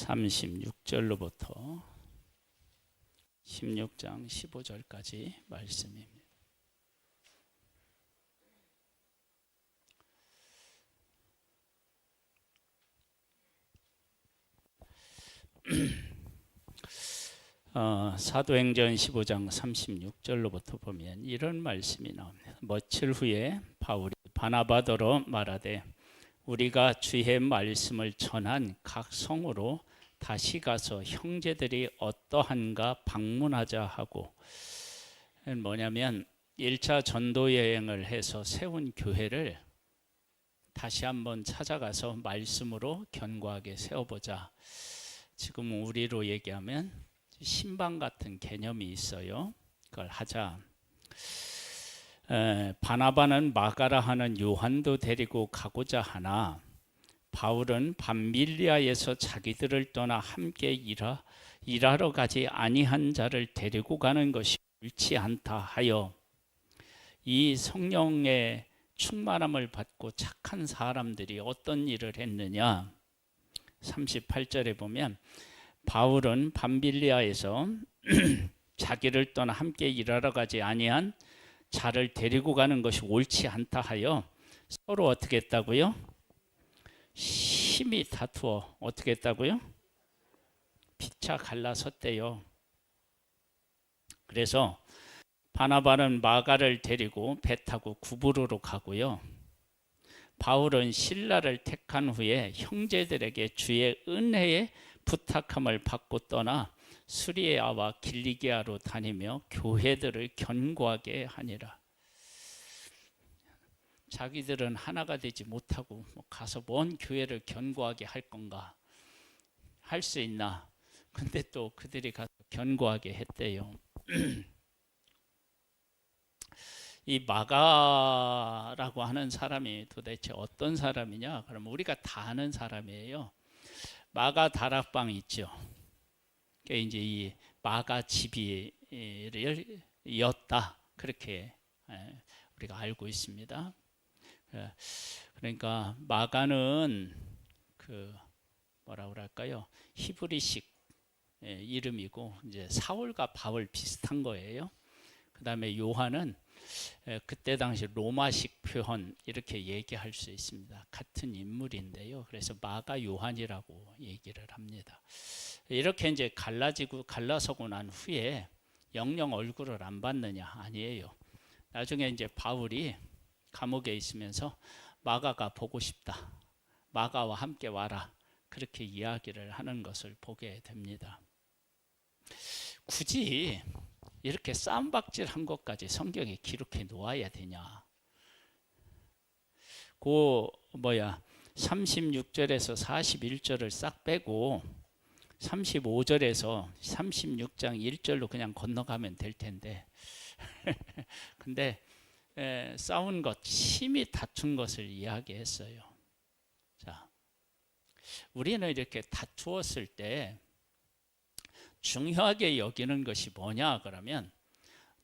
36절로부터 16장 15절까지 말씀입니다. 사도행전 15장 36절로부터 보면 이런 말씀이 나옵니다. 며칠 후에 바울이 바나바더러 말하되 우리가 주의 말씀을 전한 각 성으로 다시 가서 형제들이 어떠한가 방문하자 하고, 뭐냐면 1차 전도 여행을 해서 세운 교회를 다시 한번 찾아가서 말씀으로 견고하게 세워보자. 지금 우리로 얘기하면 신방 같은 개념이 있어요. 그걸 하자. 바나바는 마가라 하는 요한도 데리고 가고자 하나 바울은 밤밀리아에서 자기들을 떠나 함께 일하러 가지 아니한 자를 데리고 가는 것이 옳지 않다 하여 이 성령의 충만함을 받고 착한 사람들이 어떤 일을 했느냐. 38절에 보면 바울은 밤빌리아에서 자기를 떠나 함께 일하러 가지 아니한 자를 데리고 가는 것이 옳지 않다 하여 서로 어떻게 했다고요? 심히 다투어 어떻게 했다고요? 피차 갈라섰대요. 그래서 바나바는 마가를 데리고 배 타고 구브로로 가고요. 바울은 실라를 택한 후에 형제들에게 주의 은혜의 부탁함을 받고 떠나 수리아와 길리기아로 다니며 교회들을 견고하게 하니라. 자기들은 하나가 되지 못하고 가서 뭔 교회를 견고하게 할 건가? 할 수 있나? 근데 또 그들이 가서 견고하게 했대요. 이 마가라고 하는 사람이 도대체 어떤 사람이냐? 그럼 우리가 다 아는 사람이에요. 마가 다락방 있죠. 그게 이제 이 마가 집이였다. 그렇게 우리가 알고 있습니다. 그러니까 마가는 그 뭐라 그럴까요? 히브리식 이름이고 이제 사울과 바울 비슷한 거예요. 그다음에 요한은 그때 당시 로마식 표현 이렇게 얘기할 수 있습니다. 같은 인물인데요. 그래서 마가 요한이라고 얘기를 합니다. 이렇게 이제 갈라서고 난 후에 영영 얼굴을 안 봤느냐? 아니에요. 나중에 이제 바울이 감옥에 있으면서 마가가 보고 싶다. 마가와 함께 와라. 그렇게 이야기를 하는 것을 보게 됩니다. 굳이 이렇게 쌈박질한 것까지 성경에 기록해 놓아야 되냐? 36절에서 41절을 싹 빼고 35절에서 36장 1절로 그냥 건너가면 될 텐데 근데 싸운 것, 심히 다툰 것을 이야기했어요. 자, 우리는 이렇게 다투었을 때 중요하게 여기는 것이 뭐냐 그러면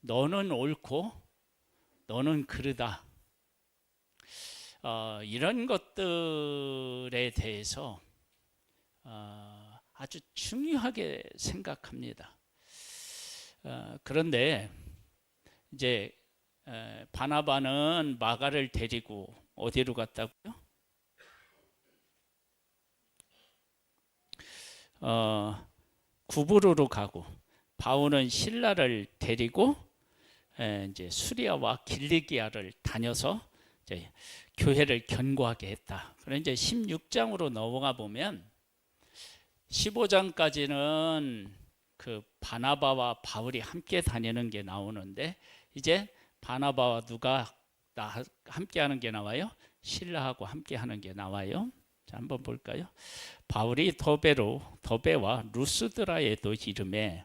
너는 옳고 너는 그르다. 이런 것들에 대해서 아주 중요하게 생각합니다. 그런데 이제 바나바는 마가를 데리고 어디로 갔다고요? 구브로로 가고 바울은 실라를 데리고 이제 수리아와 길리기아를 다녀서 이제 교회를 견고하게 했다. 그럼 이제 16장으로 넘어가 보면 15장까지는 그 바나바와 바울이 함께 다니는 게 나오는데 이제 바나바와 누가 함께 하는 게 나와요? 실라하고 함께 하는 게 나와요. 자, 한번 볼까요? 바울이 더베와 루스드라에도 이름에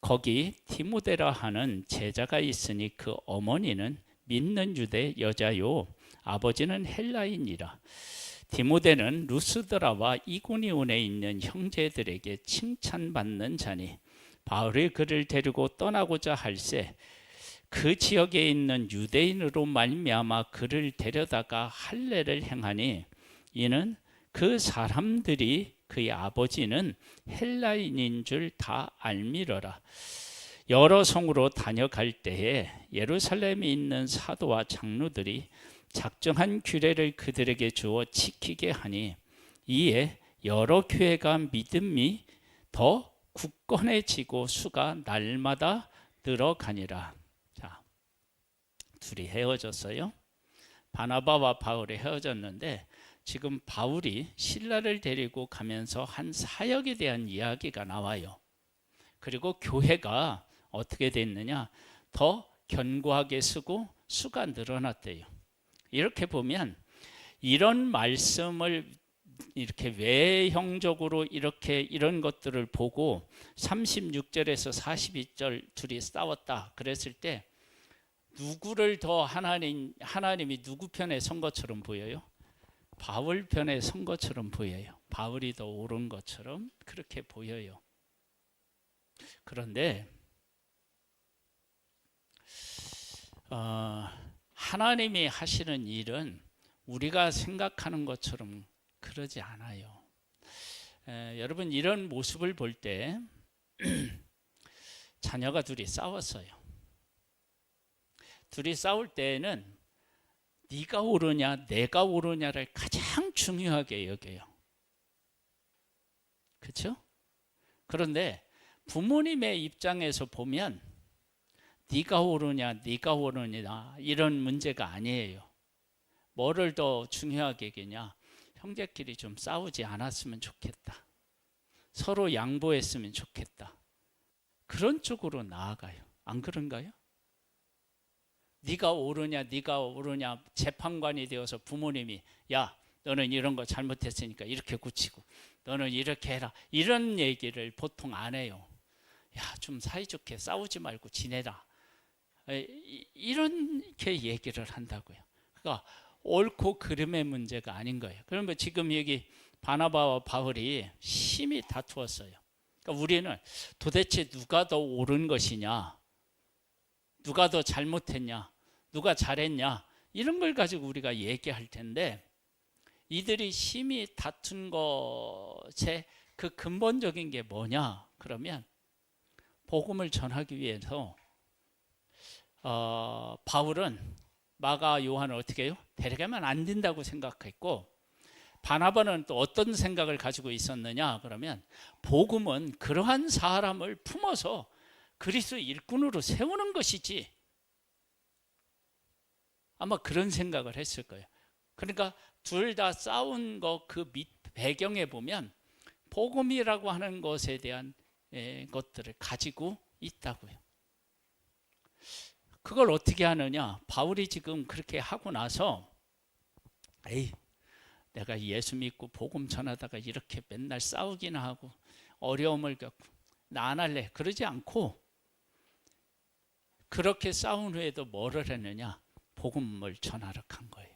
거기 디모데라 하는 제자가 있으니 그 어머니는 믿는 유대 여자요 아버지는 헬라인이라. 디모데는 루스드라와 이고니온에 있는 형제들에게 칭찬받는 자니 바울이 그를 데리고 떠나고자 할새 그 지역에 있는 유대인으로 말미암아 그를 데려다가 할례를 행하니 이는 그 사람들이 그의 아버지는 헬라인인 줄 다 알미러라. 여러 성으로 다녀갈 때에 예루살렘에 있는 사도와 장로들이 작정한 규례를 그들에게 주어 지키게 하니 이에 여러 교회가 믿음이 더 굳건해지고 수가 날마다 늘어가니라. 자, 둘이 헤어졌어요. 바나바와 바울이 헤어졌는데 지금 바울이 실라를 데리고 가면서 한 사역에 대한 이야기가 나와요. 그리고 교회가 어떻게 됐느냐? 더 견고하게 쓰고 수가 늘어났대요. 이렇게 보면 이런 말씀을 이렇게 외형적으로 이렇게 이런 것들을 보고 36절에서 42절 둘이 싸웠다 그랬을 때 누구를 더 하나님이 누구 편에 선 것처럼 보여요? 바울 편에 선 것처럼 보여요. 바울이 더 옳은 것처럼 그렇게 보여요. 그런데 하나님이 하시는 일은 우리가 생각하는 것처럼 그러지 않아요. 여러분 이런 모습을 볼 때 자녀가 둘이 싸웠어요. 둘이 싸울 때에는 네가 옳으냐 내가 옳으냐를 가장 중요하게 여겨요. 그렇죠? 그런데 부모님의 입장에서 보면 네가 옳으냐 네가 옳으냐 이런 문제가 아니에요. 뭐를 더 중요하게 여기냐? 형제끼리 좀 싸우지 않았으면 좋겠다. 서로 양보했으면 좋겠다. 그런 쪽으로 나아가요. 안 그런가요? 네가 옳으냐 네가 옳으냐 재판관이 되어서 부모님이 야 너는 이런 거 잘못했으니까 이렇게 고치고 너는 이렇게 해라 이런 얘기를 보통 안 해요. 야 좀 사이좋게 싸우지 말고 지내라 이렇게 얘기를 한다고요. 그러니까 옳고 그름의 문제가 아닌 거예요. 그러면 지금 여기 바나바와 바울이 심히 다투었어요. 그러니까 우리는 도대체 누가 더 옳은 것이냐 누가 더 잘못했냐 누가 잘했냐 이런 걸 가지고 우리가 얘기할 텐데 이들이 심히 다툰 것의 그 근본적인 게 뭐냐 그러면 복음을 전하기 위해서 바울은 마가 요한을 어떻게 해요? 데려가면 안 된다고 생각했고 바나바는 또 어떤 생각을 가지고 있었느냐 그러면 복음은 그러한 사람을 품어서 그리스도 일꾼으로 세우는 것이지 아마 그런 생각을 했을 거예요. 그러니까 둘 다 싸운 거 그 밑 배경에 보면 복음이라고 하는 것에 대한 것들을 가지고 있다고요. 그걸 어떻게 하느냐? 바울이 지금 그렇게 하고 나서 에이 내가 예수 믿고 복음 전하다가 이렇게 맨날 싸우기나 하고 어려움을 겪고 나 안 할래 그러지 않고 그렇게 싸운 후에도 뭐를 했느냐? 복음을 전하러 간 거예요.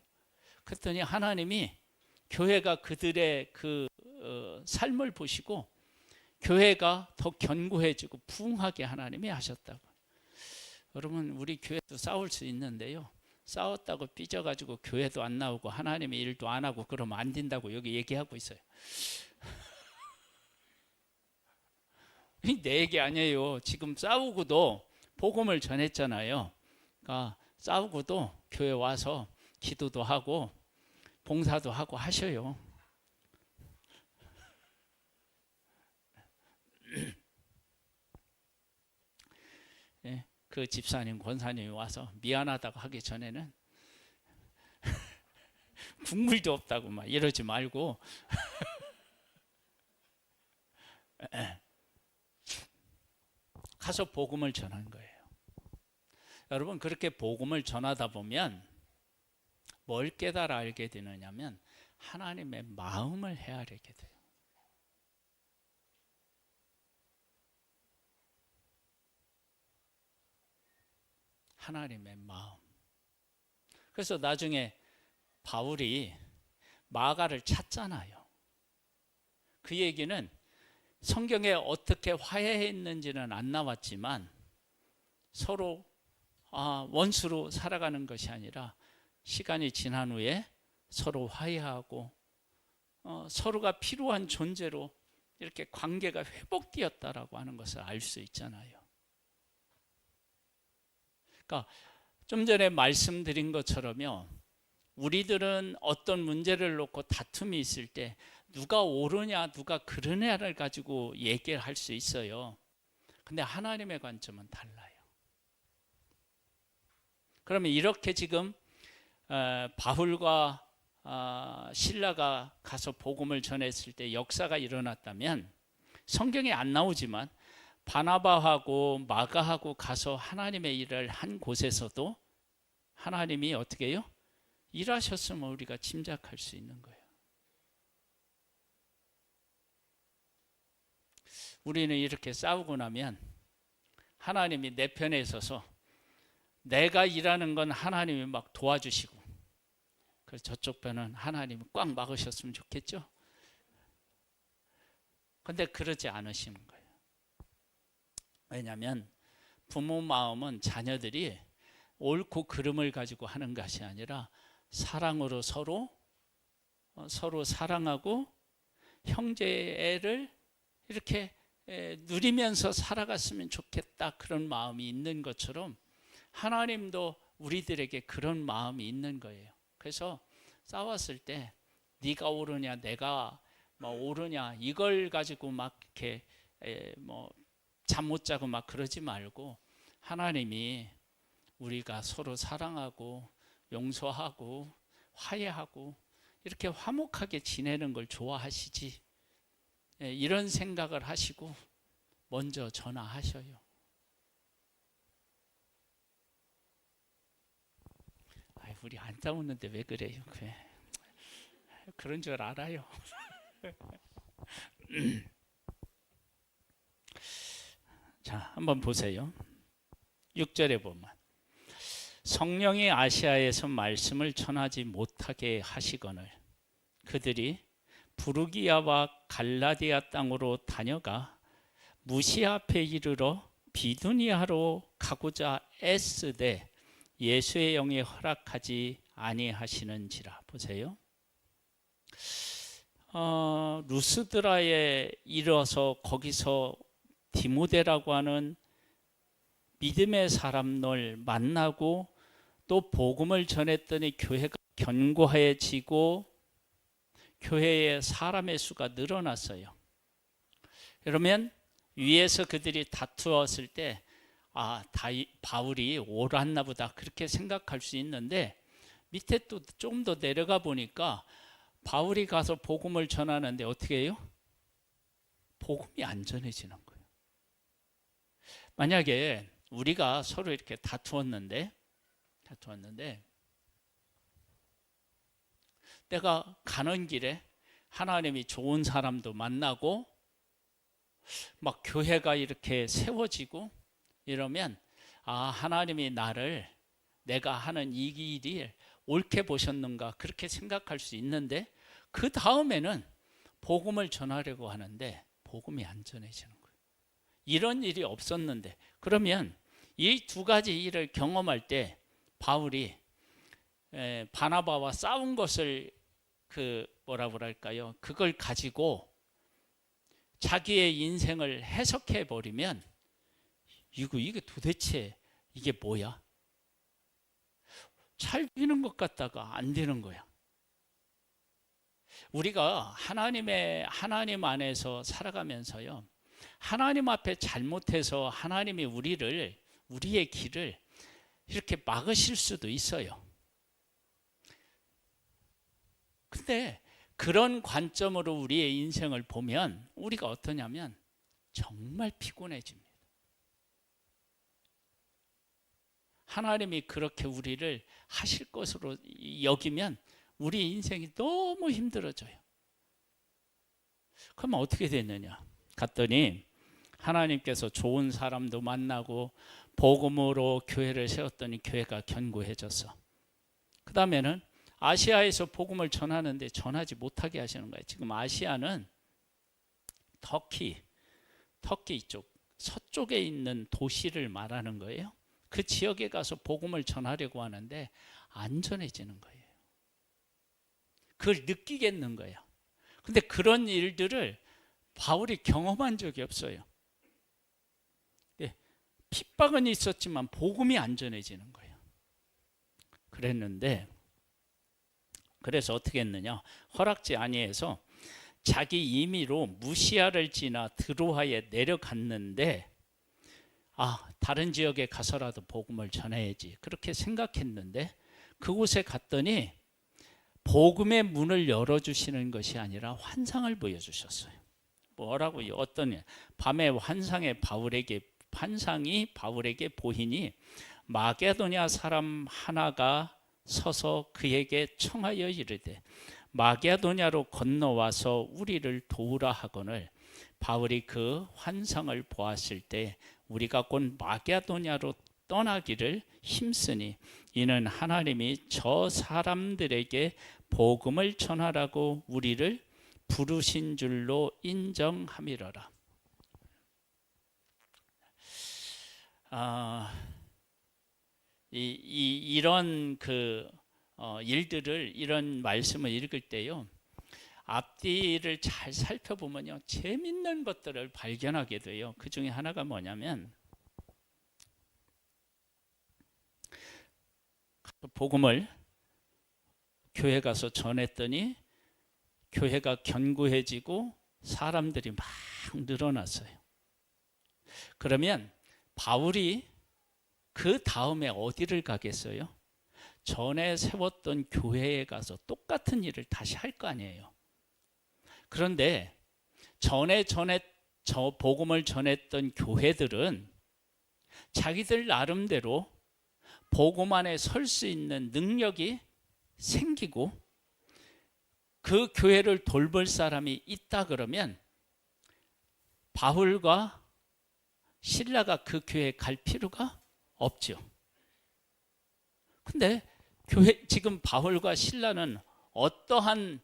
그랬더니 하나님이 교회가 그들의 그 삶을 보시고 교회가 더 견고해지고 부흥하게 하나님이 하셨다고. 여러분 우리 교회도 싸울 수 있는데요. 싸웠다고 삐져가지고 교회도 안 나오고 하나님의 일도 안 하고 그러면 안 된다고 여기 얘기하고 있어요. 내 얘기 아니에요. 지금 싸우고도 복음을 전했잖아요. 그러니까 싸우고도 교회 와서 기도도 하고 봉사도 하고 하셔요. 네, 그 집사님 권사님이 와서 미안하다고 하기 전에는 국물도 없다고 막 이러지 말고 가서 복음을 전한 거예요. 여러분 그렇게 복음을 전하다 보면 뭘 깨달아 알게 되느냐면 하나님의 마음을 헤아리게 돼요. 하나님의 마음. 그래서 나중에 바울이 마가를 찾잖아요. 그 얘기는 성경에 어떻게 화해했는지는 안 나왔지만 서로 원수로 살아가는 것이 아니라 시간이 지난 후에 서로 화해하고 서로가 필요한 존재로 이렇게 관계가 회복되었다라고 하는 것을 알 수 있잖아요. 그러니까 좀 전에 말씀드린 것처럼요, 우리들은 어떤 문제를 놓고 다툼이 있을 때 누가 옳으냐 누가 그르냐를 가지고 얘기를 할 수 있어요. 근데 하나님의 관점은 달라요. 그러면 이렇게 지금 바울과 실라가 가서 복음을 전했을 때 역사가 일어났다면, 성경에 안 나오지만 바나바하고 마가하고 가서 하나님의 일을 한 곳에서도 하나님이 어떻게 해요? 일하셨음을 우리가 짐작할 수 있는 거예요. 우리는 이렇게 싸우고 나면 하나님이 내 편에 있어서 내가 일하는 건 하나님이 막 도와주시고, 그래서 저쪽 편은 하나님이 꽉 막으셨으면 좋겠죠. 근데 그러지 않으시는 거예요. 왜냐하면 부모 마음은 자녀들이 옳고 그름을 가지고 하는 것이 아니라 사랑으로 서로 사랑하고 형제를 이렇게 누리면서 살아갔으면 좋겠다, 그런 마음이 있는 것처럼 하나님도 우리들에게 그런 마음이 있는 거예요. 그래서 싸웠을 때 네가 옳으냐 내가 옳으냐 이걸 가지고 막 이렇게 잠 못 자고 막 그러지 말고, 하나님이 우리가 서로 사랑하고 용서하고 화해하고 이렇게 화목하게 지내는 걸 좋아하시지, 이런 생각을 하시고 먼저 전화하셔요. 우리 안 싸웠는데 왜 그래요? 그런 줄 알아요. 자, 한번 보세요. 6절에 보면 성령이 아시아에서 말씀을 전하지 못하게 하시거늘 그들이 부르기아와 갈라디아 땅으로 다녀가 무시아 앞에 이르러 비두니아로 가고자 애쓰되 예수의 영이 허락하지 아니하시는지라. 보세요. 루스드라에 이르러서 거기서 디모데라고 하는 믿음의 사람을 만나고 또 복음을 전했더니 교회가 견고해지고 교회의 사람의 수가 늘어났어요. 그러면 위에서 그들이 다투었을 때 바울이 옳았나 보다 그렇게 생각할 수 있는데, 밑에 또 조금 더 내려가 보니까 바울이 가서 복음을 전하는데 어떻게 해요? 복음이 안 전해지는 거예요. 만약에 우리가 서로 이렇게 다투었는데 내가 가는 길에 하나님이 좋은 사람도 만나고 막 교회가 이렇게 세워지고 이러면 하나님이 나를 내가 하는 이 일이 옳게 보셨는가 그렇게 생각할 수 있는데, 그 다음에는 복음을 전하려고 하는데 복음이 안 전해지는 거예요. 이런 일이 없었는데, 그러면 이 두 가지 일을 경험할 때 바울이 바나바와 싸운 것을 그걸 가지고 자기의 인생을 해석해 버리면 이게 도대체 이게 뭐야? 잘 되는 것 같다가 안 되는 거야. 우리가 하나님 안에서 살아가면서요, 하나님 앞에 잘못해서 하나님이 우리의 길을 이렇게 막으실 수도 있어요. 근데 그런 관점으로 우리의 인생을 보면 우리가 어떠냐면 정말 피곤해집니다. 하나님이 그렇게 우리를 하실 것으로 여기면 우리 인생이 너무 힘들어져요. 그러면 어떻게 됐느냐? 갔더니 하나님께서 좋은 사람도 만나고 복음으로 교회를 세웠더니 교회가 견고해져서, 그 다음에는 아시아에서 복음을 전하는데 전하지 못하게 하시는 거예요. 지금 아시아는 터키 쪽 서쪽에 있는 도시를 말하는 거예요. 그 지역에 가서 복음을 전하려고 하는데 안 전해지는 거예요. 그걸 느끼겠는 거예요. 근데 그런 일들을 바울이 경험한 적이 없어요. 네, 핍박은 있었지만 복음이 안 전해지는 거예요. 그랬는데 그래서 어떻게 했느냐? 허락지 아니에서 자기 임의로 무시아를 지나 드로아에 내려갔는데 다른 지역에 가서라도 복음을 전해야지 그렇게 생각했는데 그곳에 갔더니 복음의 문을 열어주시는 것이 아니라 환상을 보여주셨어요. 뭐라고요? 어떤 밤에 환상이 바울에게 보이니 마게도냐 사람 하나가 서서 그에게 청하여 이르되 마게도냐로 건너와서 우리를 도우라 하거늘 바울이 그 환상을 보았을 때 우리가 곧 마게도냐로 떠나기를 힘쓰니 이는 하나님이 저 사람들에게 복음을 전하라고 우리를 부르신 줄로 인정함이러라. 이런 일들을 이런 말씀을 읽을 때요. 앞뒤를 잘 살펴보면요. 재밌는 것들을 발견하게 돼요. 그 중에 하나가 뭐냐면 복음을 교회 가서 전했더니 교회가 견고해지고 사람들이 막 늘어났어요. 그러면 바울이 그 다음에 어디를 가겠어요? 전에 세웠던 교회에 가서 똑같은 일을 다시 할 거 아니에요. 그런데 전에 저 복음을 전했던 교회들은 자기들 나름대로 복음 안에 설 수 있는 능력이 생기고 그 교회를 돌볼 사람이 있다 그러면 바울과 실라가 그 교회에 갈 필요가 없죠. 근데 지금 바울과 실라는 어떠한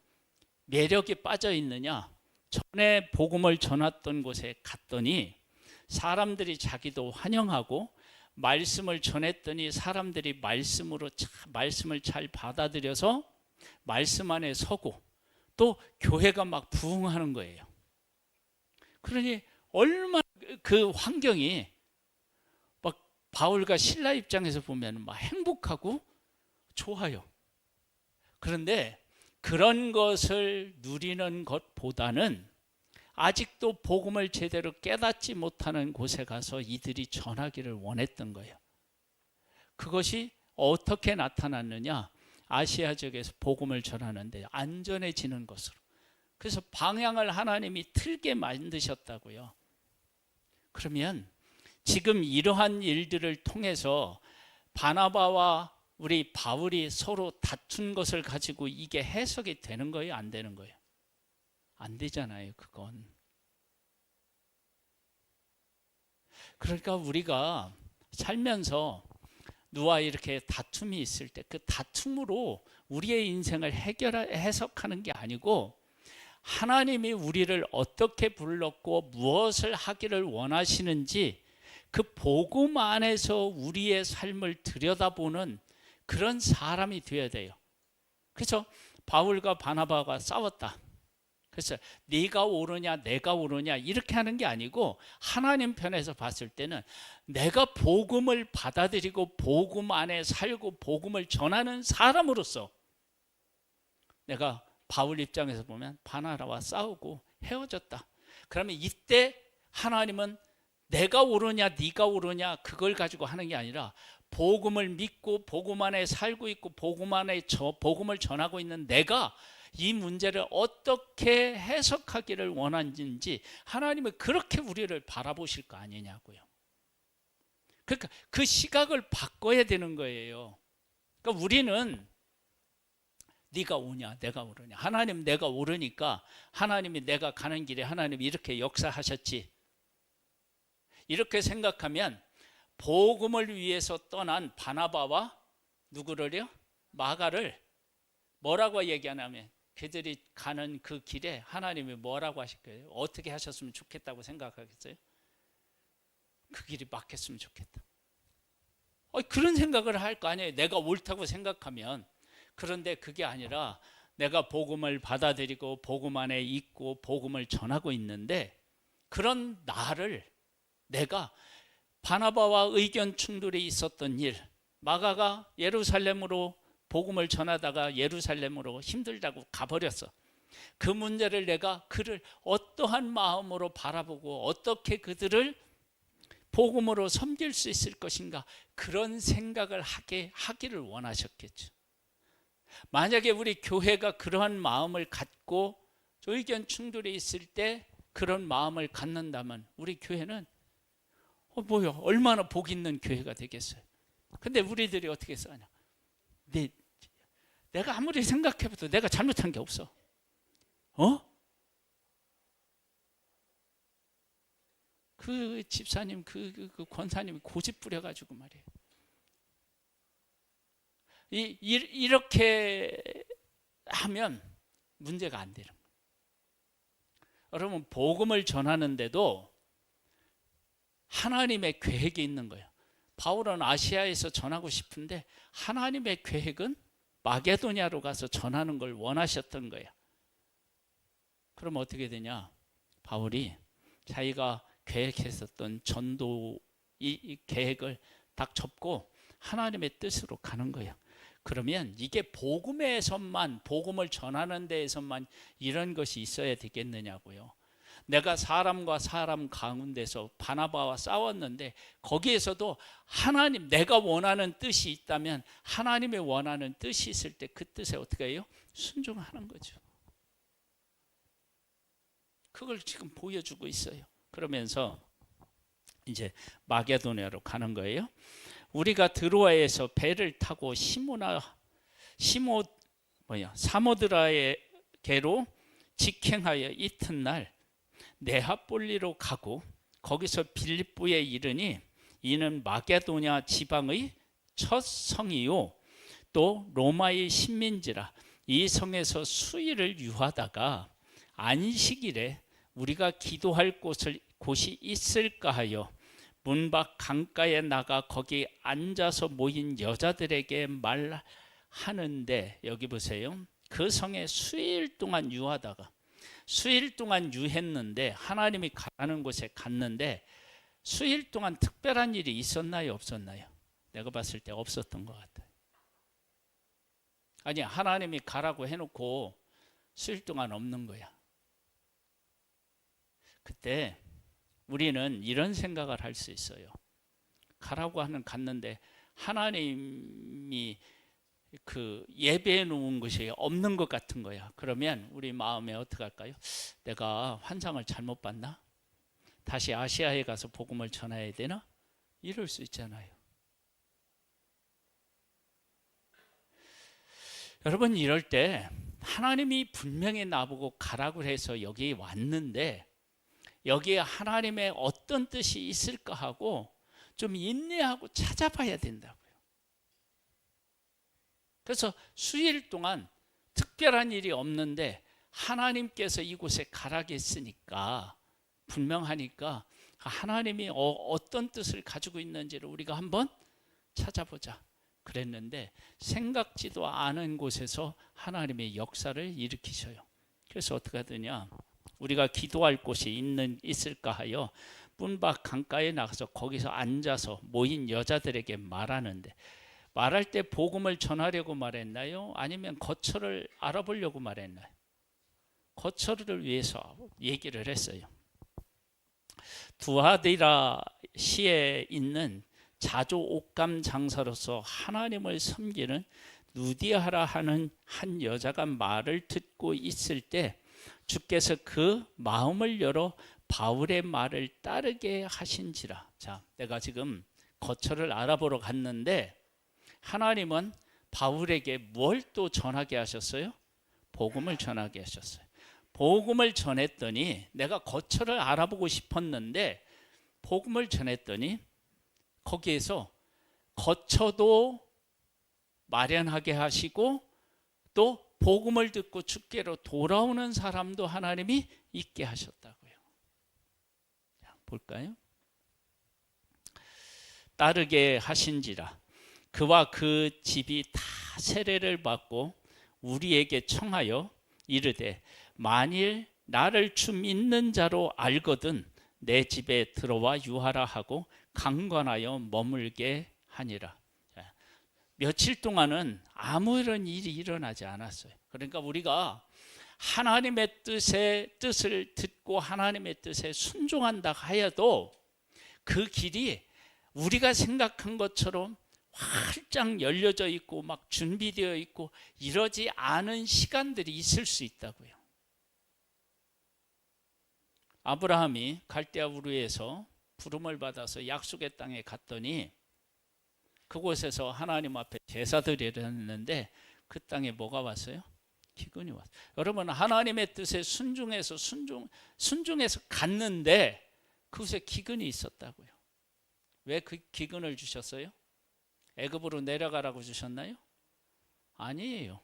매력이 빠져 있느냐? 전에 복음을 전했던 곳에 갔더니 사람들이 자기도 환영하고 말씀을 전했더니 사람들이 말씀을 잘 받아들여서 말씀 안에 서고 또 교회가 막 부흥하는 거예요. 그러니 얼마나 그 환경이 막 바울과 실라 입장에서 보면 막 행복하고 좋아요. 그런데 그런 것을 누리는 것보다는 아직도 복음을 제대로 깨닫지 못하는 곳에 가서 이들이 전하기를 원했던 거예요. 그것이 어떻게 나타났느냐? 아시아 지역에서 복음을 전하는데 안전해지는 것으로. 그래서 방향을 하나님이 틀게 만드셨다고요. 그러면 지금 이러한 일들을 통해서 바나바와 우리 바울이 서로 다툰 것을 가지고 이게 해석이 되는 거예요? 안 되는 거예요? 안 되잖아요, 그건. 그러니까 우리가 살면서 누와 이렇게 다툼이 있을 때 그 다툼으로 우리의 인생을 해석하는 게 아니고 하나님이 우리를 어떻게 불렀고 무엇을 하기를 원하시는지 그 복음 안에서 우리의 삶을 들여다보는 그런 사람이 되어야 돼요. 그래서 바울과 바나바가 싸웠다. 그래서 네가 옳으냐 내가 옳으냐 이렇게 하는 게 아니고 하나님 편에서 봤을 때는 내가 복음을 받아들이고 복음 안에 살고 복음을 전하는 사람으로서 내가 바울 입장에서 보면 바나바와 싸우고 헤어졌다. 그러면 이때 하나님은 내가 옳으냐 네가 옳으냐 그걸 가지고 하는 게 아니라 복음을 믿고 복음 안에 살고 있고 복음 안에 복음을 전하고 있는 내가 이 문제를 어떻게 해석하기를 원하는지 하나님은 그렇게 우리를 바라보실 거 아니냐고요. 그러니까 그 시각을 바꿔야 되는 거예요. 그러니까 우리는 네가 옳으냐 내가 옳으냐 하나님 내가 옳으니까 하나님이 내가 가는 길에 하나님이 이렇게 역사하셨지 이렇게 생각하면 복음을 위해서 떠난 바나바와 누구를요? 마가를 뭐라고 얘기하냐면 그들이 가는 그 길에 하나님이 뭐라고 하실 거예요? 어떻게 하셨으면 좋겠다고 생각하겠어요? 그 길이 막혔으면 좋겠다. 그런 생각을 할 거 아니에요. 내가 옳다고 생각하면. 그런데 그게 아니라 내가 복음을 받아들이고 복음 안에 있고 복음을 전하고 있는데, 그런 나를 내가 바나바와 의견 충돌이 있었던 일, 마가가 예루살렘으로 복음을 전하다가 예루살렘으로 힘들다고 가버렸어. 그 문제를 내가 그를 어떠한 마음으로 바라보고 어떻게 그들을 복음으로 섬길 수 있을 것인가, 그런 생각을 하기를 원하셨겠죠. 만약에 우리 교회가 그러한 마음을 갖고 의견 충돌이 있을 때 그런 마음을 갖는다면 우리 교회는 뭐요? 얼마나 복 있는 교회가 되겠어요. 근데 우리들이 어떻게 써냐? 내가 아무리 생각해봐도 내가 잘못한 게 없어. 그 집사님, 그 권사님이 고집 부려가지고 말이에요. 이렇게 하면 문제가 안 되는 거예요. 여러분, 복음을 전하는데도 하나님의 계획이 있는 거예요. 바울은 아시아에서 전하고 싶은데 하나님의 계획은 마게도냐로 가서 전하는 걸 원하셨던 거예요. 그럼 어떻게 되냐? 바울이 자기가 계획했었던 전도 이 계획을 딱 접고 하나님의 뜻으로 가는 거예요. 그러면 이게 복음에서만, 복음을 전하는 데에서만 이런 것이 있어야 되겠느냐고요. 내가 사람과 사람 가운데서 바나바와 싸웠는데 거기에서도 하나님, 내가 원하는 뜻이 있다면 하나님의 원하는 뜻이 있을 때 그 뜻에 어떻게 해요? 순종하는 거죠. 그걸 지금 보여주고 있어요. 그러면서 이제 마게도냐로 가는 거예요. 우리가 드로아에서 배를 타고 사모드라에게로 직행하여 이튿날 네아폴리로 가고 거기서 빌립보에 이르니 이는 마게도냐 지방의 첫 성이요 또 로마의 식민지라. 이 성에서 수일을 유하다가 안식일에 우리가 기도할 곳이 있을까 하여 문 밖 강가에 나가 거기 앉아서 모인 여자들에게 말하는데, 여기 보세요. 그 성에 수일 동안 유하다가, 수일 동안 유했는데 하나님이 가라는 곳에 갔는데 수일 동안 특별한 일이 있었나요, 없었나요? 내가 봤을 때 없었던 것 같아요. 아니, 하나님이 가라고 해놓고 수일 동안 없는 거야. 그때 우리는 이런 생각을 할 수 있어요. 가라고 하는 갔는데 하나님이 그 예배해 놓은 것이 없는 것 같은 거야. 그러면 우리 마음에 어떻게 할까요? 내가 환상을 잘못 봤나? 다시 아시아에 가서 복음을 전해야 되나? 이럴 수 있잖아요. 여러분, 이럴 때 하나님이 분명히 나보고 가라고 해서 여기 왔는데 여기에 하나님의 어떤 뜻이 있을까 하고 좀 인내하고 찾아봐야 된다고요. 그래서 수일 동안 특별한 일이 없는데 하나님께서 이곳에 가라고 했으니까, 분명하니까 하나님이 어떤 뜻을 가지고 있는지를 우리가 한번 찾아보자 그랬는데 생각지도 않은 곳에서 하나님의 역사를 일으키셔요. 그래서 어떻게 하더냐, 우리가 기도할 곳이 있을까 하여 문 밖 강가에 나가서 거기서 앉아서 모인 여자들에게 말하는데, 말할 때 복음을 전하려고 말했나요? 아니면 거처를 알아보려고 말했나요? 거처를 위해서 얘기를 했어요. 두아디라 시에 있는 자조 옷감 장사로서 하나님을 섬기는 누디아라 하는 한 여자가 말을 듣고 있을 때 주께서 그 마음을 열어 바울의 말을 따르게 하신지라. 자, 내가 지금 거처를 알아보러 갔는데 하나님은 바울에게 뭘 또 전하게 하셨어요? 복음을 전하게 하셨어요. 복음을 전했더니, 내가 거처를 알아보고 싶었는데 복음을 전했더니 거기에서 거처도 마련하게 하시고 또 복음을 듣고 주께로 돌아오는 사람도 하나님이 있게 하셨다고요. 자, 볼까요? 따르게 하신지라. 그와 그 집이 다 세례를 받고 우리에게 청하여 이르되 만일 나를 주 믿는 자로 알거든 내 집에 들어와 유하라 하고 강권하여 머물게 하니라. 며칠 동안은 아무런 일이 일어나지 않았어요. 그러니까 우리가 하나님의 뜻을 듣고 하나님의 뜻에 순종한다 하여도 그 길이 우리가 생각한 것처럼 활짝 열려져 있고 막 준비되어 있고 이러지 않은 시간들이 있을 수 있다고요. 아브라함이 갈대아 우르에서 부름을 받아서 약속의 땅에 갔더니 그곳에서 하나님 앞에 제사드리려 했는데 그 땅에 뭐가 왔어요? 기근이 왔어요. 여러분, 하나님의 뜻에 순종해서 갔는데 그곳에 기근이 있었다고요. 왜 그 기근을 주셨어요? 애굽으로 내려가라고 주셨나요? 아니에요.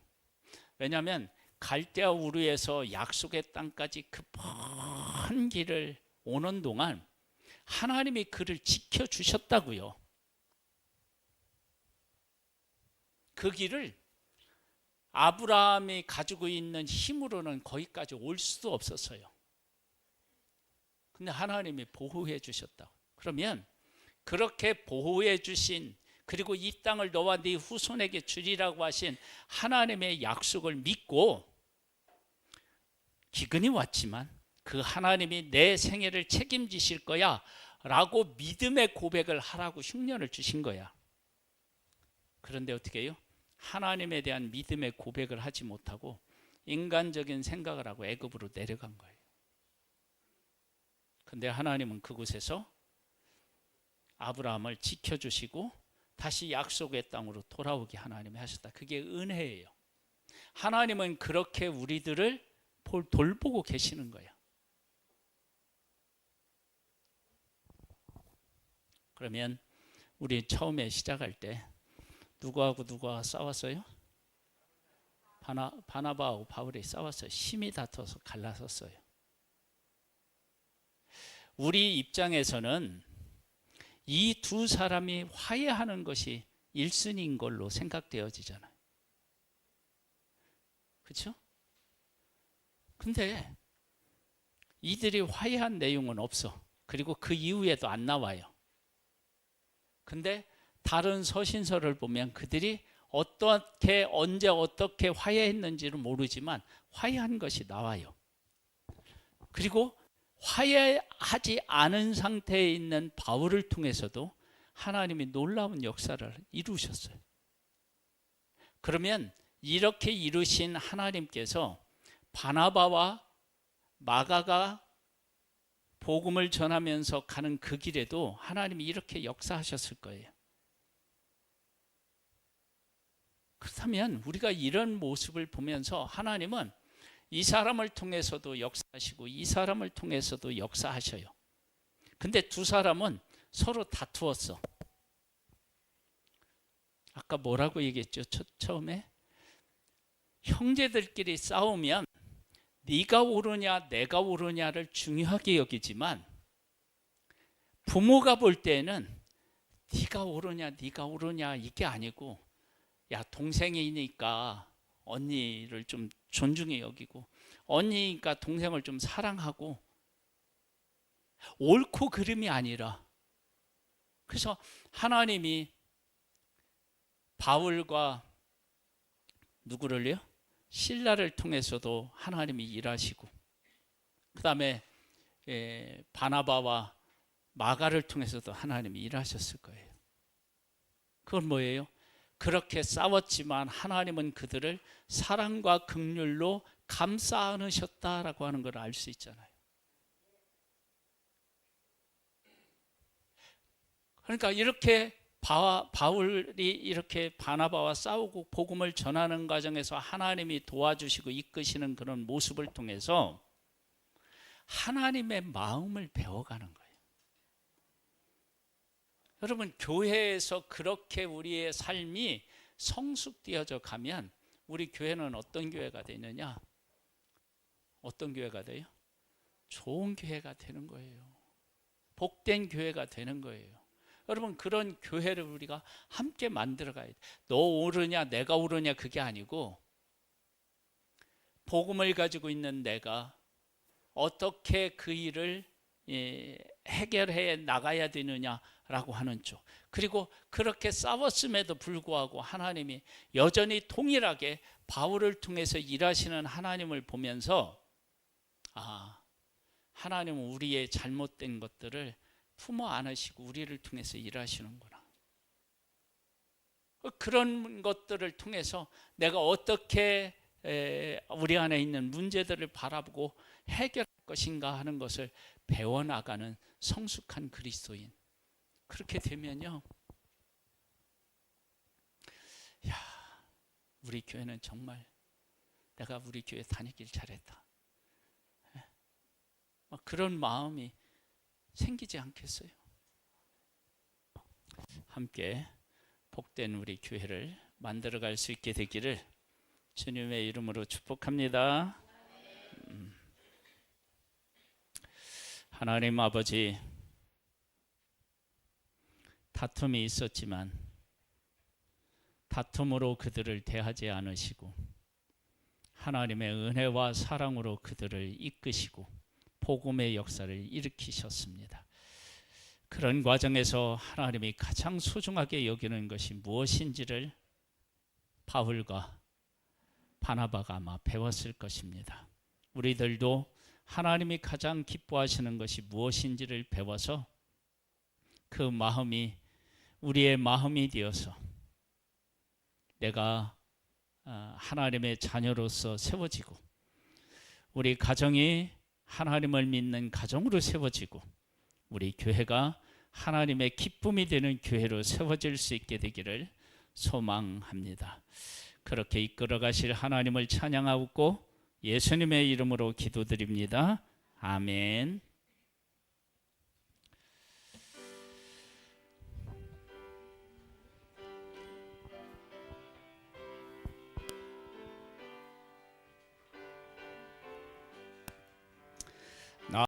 왜냐하면 갈대아 우르에서 약속의 땅까지 그 먼 길을 오는 동안 하나님이 그를 지켜주셨다고요. 그 길을 아브라함이 가지고 있는 힘으로는 거기까지 올 수도 없었어요. 근데 하나님이 보호해 주셨다. 그러면 그렇게 보호해 주신, 그리고 이 땅을 너와 네 후손에게 주리라고 하신 하나님의 약속을 믿고 기근이 왔지만 그 하나님이 내 생애를 책임지실 거야 라고 믿음의 고백을 하라고 흉년을 주신 거야. 그런데 어떻게 해요? 하나님에 대한 믿음의 고백을 하지 못하고 인간적인 생각을 하고 애굽으로 내려간 거예요. 근데 하나님은 그곳에서 아브라함을 지켜주시고 다시 약속의 땅으로 돌아오게 하나님이 하셨다. 그게 은혜예요. 하나님은 그렇게 우리들을 돌보고 계시는 거예요. 그러면 우리 처음에 시작할 때 누구하고 누가 싸웠어요? 바나바하고 바울이 싸웠어요. 심히 다퉈서 갈라섰어요. 우리 입장에서는 이 두 사람이 화해하는 것이 1순위인 걸로 생각되어지잖아요. 그렇죠? 근데 이들이 화해한 내용은 없어. 그리고 그 이후에도 안 나와요. 근데 다른 서신서를 보면 그들이 어떻게 언제 어떻게 화해했는지는 모르지만 화해한 것이 나와요. 그리고 화해하지 않은 상태에 있는 바울을 통해서도 하나님이 놀라운 역사를 이루셨어요. 그러면 이렇게 이루신 하나님께서 바나바와 마가가 복음을 전하면서 가는 그 길에도 하나님이 이렇게 역사하셨을 거예요. 그렇다면 우리가 이런 모습을 보면서 하나님은 이 사람을 통해서도 역사하시고 이 사람을 통해서도 역사하셔요. 근데 두 사람은 서로 다투었어. 아까 뭐라고 얘기했죠? 처음에 형제들끼리 싸우면 네가 옳으냐 내가 옳으냐를 중요하게 여기지만 부모가 볼 때는 네가 옳으냐 이게 아니고 야, 동생이니까 언니를 좀 존중해 여기고 언니니까 동생을 좀 사랑하고 옳고 그름이 아니라, 그래서 하나님이 바울과 누구를요? 실라를 통해서도 하나님이 일하시고 그 다음에 바나바와 마가를 통해서도 하나님이 일하셨을 거예요. 그건 뭐예요? 그렇게 싸웠지만 하나님은 그들을 사랑과 긍휼로 감싸 안으셨다라고 하는 걸 알 수 있잖아요. 그러니까 이렇게 바울이 이렇게 바나바와 싸우고 복음을 전하는 과정에서 하나님이 도와주시고 이끄시는 그런 모습을 통해서 하나님의 마음을 배워가는 거예요. 여러분, 교회에서 그렇게 우리의 삶이 성숙되어져 가면 우리 교회는 어떤 교회가 되느냐? 어떤 교회가 돼요? 좋은 교회가 되는 거예요. 복된 교회가 되는 거예요. 여러분, 그런 교회를 우리가 함께 만들어 가야 돼. 너 오르냐 내가 오르냐 그게 아니고 복음을 가지고 있는 내가 어떻게 그 일을 해결해 나가야 되느냐라고 하는 쪽, 그리고 그렇게 싸웠음에도 불구하고 하나님이 여전히 동일하게 바울을 통해서 일하시는 하나님을 보면서 하나님은 우리의 잘못된 것들을 품어 안으시고 우리를 통해서 일하시는구나. 그런 것들을 통해서 내가 어떻게 우리 안에 있는 문제들을 바라보고 해결할 것인가 하는 것을 배워나가는 성숙한 그리스도인. 그렇게 되면요, 우리 교회는 정말 내가 우리 교회 다니길 잘했다, 그런 마음이 생기지 않겠어요? 함께 복된 우리 교회를 만들어갈 수 있게 되기를 주님의 이름으로 축복합니다. 하나님 아버지, 다툼이 있었지만 다툼으로 그들을 대하지 않으시고 하나님의 은혜와 사랑으로 그들을 이끄시고 복음의 역사를 일으키셨습니다. 그런 과정에서 하나님이 가장 소중하게 여기는 것이 무엇인지를 바울과 바나바가 아마 배웠을 것입니다. 우리들도 하나님이 가장 기뻐하시는 것이 무엇인지를 배워서 그 마음이 우리의 마음이 되어서 내가 하나님의 자녀로서 세워지고 우리 가정이 하나님을 믿는 가정으로 세워지고 우리 교회가 하나님의 기쁨이 되는 교회로 세워질 수 있게 되기를 소망합니다. 그렇게 이끌어 가실 하나님을 찬양하고 예수님의 이름으로 기도드립니다. 아멘.